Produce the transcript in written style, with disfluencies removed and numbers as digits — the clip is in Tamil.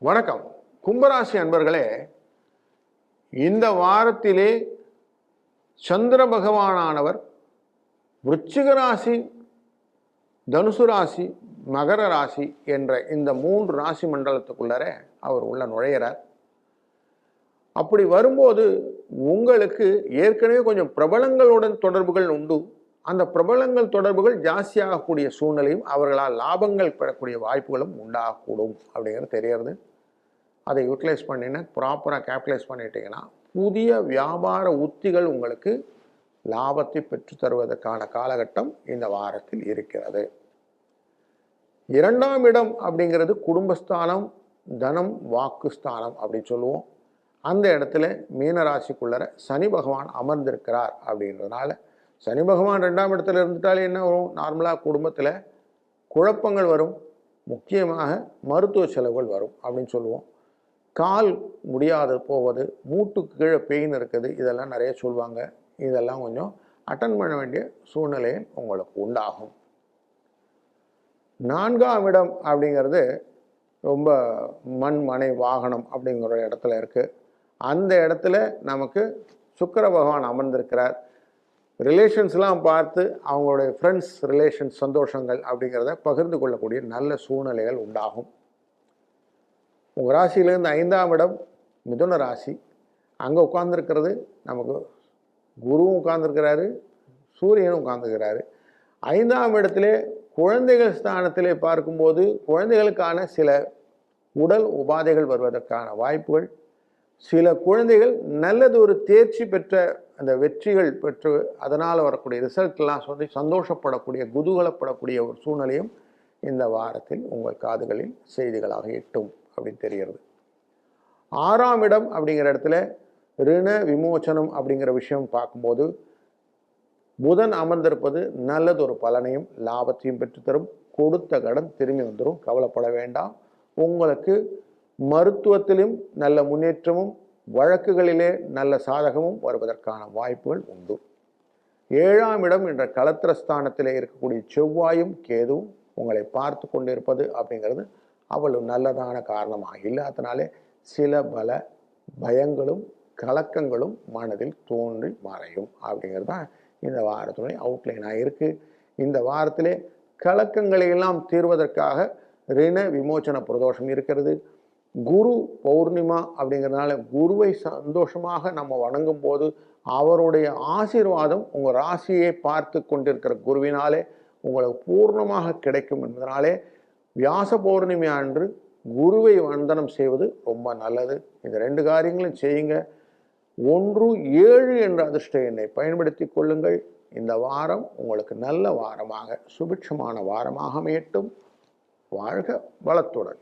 வணக்கம் கும்பராசி அன்பர்களே, இந்த வாரத்திலே சந்திர பகவானானவர் விருச்சிக ராசி, தனுசு ராசி, மகர ராசி என்ற இந்த 3 ராசி மண்டலத்துக்குள்ளர அவர் உள்ள நுழையிறார். அப்படி வரும்போது உங்களுக்கு ஏற்கனவே கொஞ்சம் பிரபலங்களுடன் தொடர்புகள் உண்டு. அந்த பிரபலங்கள் தொடர்புகள் ஜாஸ்தியாகக்கூடிய சூழ்நிலையும் அவர்களால் லாபங்கள் பெறக்கூடிய வாய்ப்புகளும் உண்டாகக்கூடும் அப்படிங்கிறது தெரியறது. அதை யூட்டிலைஸ் பண்ணினா ப்ராப்பராக கேபிட்டலைஸ் பண்ணிட்டீங்கன்னா புதிய வியாபார உத்திகள் உங்களுக்கு லாபத்தை பெற்று தருவதற்கான காலகட்டம் இந்த வாரத்தில் இருக்கிறது. 2ஆம் இடம் அப்படிங்கிறது குடும்பஸ்தானம், தனம், வாக்குஸ்தானம் அப்படின்னு சொல்லுவோம். அந்த இடத்துல மீனராசிக்குள்ளர சனி பகவான் அமர்ந்திருக்கிறார். அப்படின்றதுனால சனி பகவான் 2ஆம் இடத்துல இருந்துட்டாலே என்ன வரும்? நார்மலாக குடும்பத்தில் குழப்பங்கள் வரும், முக்கியமாக மருத்துவ செலவுகள் வரும் அப்படின்னு சொல்லுவோம். கால் முடியாது போவது, மூட்டுக்கு கீழே பெயின் இருக்குது, இதெல்லாம் நிறைய சொல்லுவாங்க. இதெல்லாம் கொஞ்சம் அட்டன் பண்ண வேண்டிய சூழ்நிலை உங்களுக்கு உண்டாகும். 4ஆம் இடம் அப்படிங்கிறது ரொம்ப மண், மனை, வாகனம் அப்படிங்கிற இடத்துல இருக்குது. அந்த இடத்துல நமக்கு சுக்கிர பகவான் அமர்ந்திருக்கிறார். ரிலேஷன்ஸ்லாம் பார்த்து அவங்களுடைய ஃப்ரெண்ட்ஸ் ரிலேஷன்ஸ் சந்தோஷங்கள் அப்படிங்கிறத பகிர்ந்து கொள்ளக்கூடிய நல்ல சூழ்நிலைகள் உண்டாகும். உங்கள் ராசியிலேருந்து 5ஆம் இடம் மிதுன ராசி, அங்கே உட்கார்ந்துருக்கிறது நமக்கு குருவும் உட்கார்ந்துருக்கிறாரு, சூரியனும் உட்கார்ந்துருக்கிறாரு. 5ஆம் இடத்திலே குழந்தைகள் ஸ்தானத்திலே பார்க்கும்போது குழந்தைகளுக்கான சில உடல் உபாதைகள் வருவதற்கான வாய்ப்புகள், சில குழந்தைகள் நல்லது ஒரு தேர்ச்சி பெற்ற அந்த வெற்றிகள் பெற்று அதனால் வரக்கூடிய ரிசல்ட்லாம் சொல்லி சந்தோஷப்படக்கூடிய, குதூகலப்படக்கூடிய ஒரு சூழ்நிலையும் இந்த வாரத்தில் உங்கள் காதுகளில் செய்திகளாக எட்டும் அப்படின்னு தெரிகிறது. 6ஆம் இடம் அப்படிங்கிற இடத்துல ரிண விமோச்சனம் அப்படிங்கிற விஷயம் பார்க்கும்போது புதன் அமர்ந்திருப்பது நல்லது ஒரு பலனையும் லாபத்தையும் பெற்றுத்தரும். கொடுத்த கடன் திரும்பி வந்துடும், கவலைப்பட வேண்டாம். உங்களுக்கு மருத்துவத்திலும் நல்ல முன்னேற்றமும் வழக்குகளிலே நல்ல சாதகமும் வருவதற்கான வாய்ப்புகள் உண்டு. 7ஆம் இடம் என்ற களத்திரஸ்தானத்திலே இருக்கக்கூடிய செவ்வாயும் கேதுவும் உங்களை பார்த்து கொண்டிருப்பது அப்படிங்கிறது அவ்வளவு நல்லதான காரணமாக இல்லாதனாலே சில பல பயங்களும் கலக்கங்களும் மனதில் தோன்றி மறையும் அப்படிங்கிறது தான் இந்த வாரத்துடைய அவுட்லைனாக இருக்குது. இந்த வாரத்திலே கலக்கங்களை எல்லாம் தீர்வதற்காக ரிண விமோச்சன பிரதோஷம் இருக்கிறது. குரு பௌர்ணிமா அப்படிங்கிறதுனால குருவை சந்தோஷமாக நம்ம வணங்கும் போது அவருடைய ஆசீர்வாதம் உங்கள் ராசியை பார்த்து கொண்டிருக்கிற குருவினாலே உங்களுக்கு பூர்ணமாக கிடைக்கும் என்பதனாலே வியாச பௌர்ணிமை அன்று குருவை வந்தனம் செய்வது ரொம்ப நல்லது. இந்த 2 காரியங்களும் செய்யுங்க. 1, 7 என்ற அதிர்ஷ்ட எண்ணை பயன்படுத்தி கொள்ளுங்கள். இந்த வாரம் உங்களுக்கு நல்ல வாரமாக, சுபிட்சமான வாரமாக அமையட்டும். வாழ்க வளத்துடன்.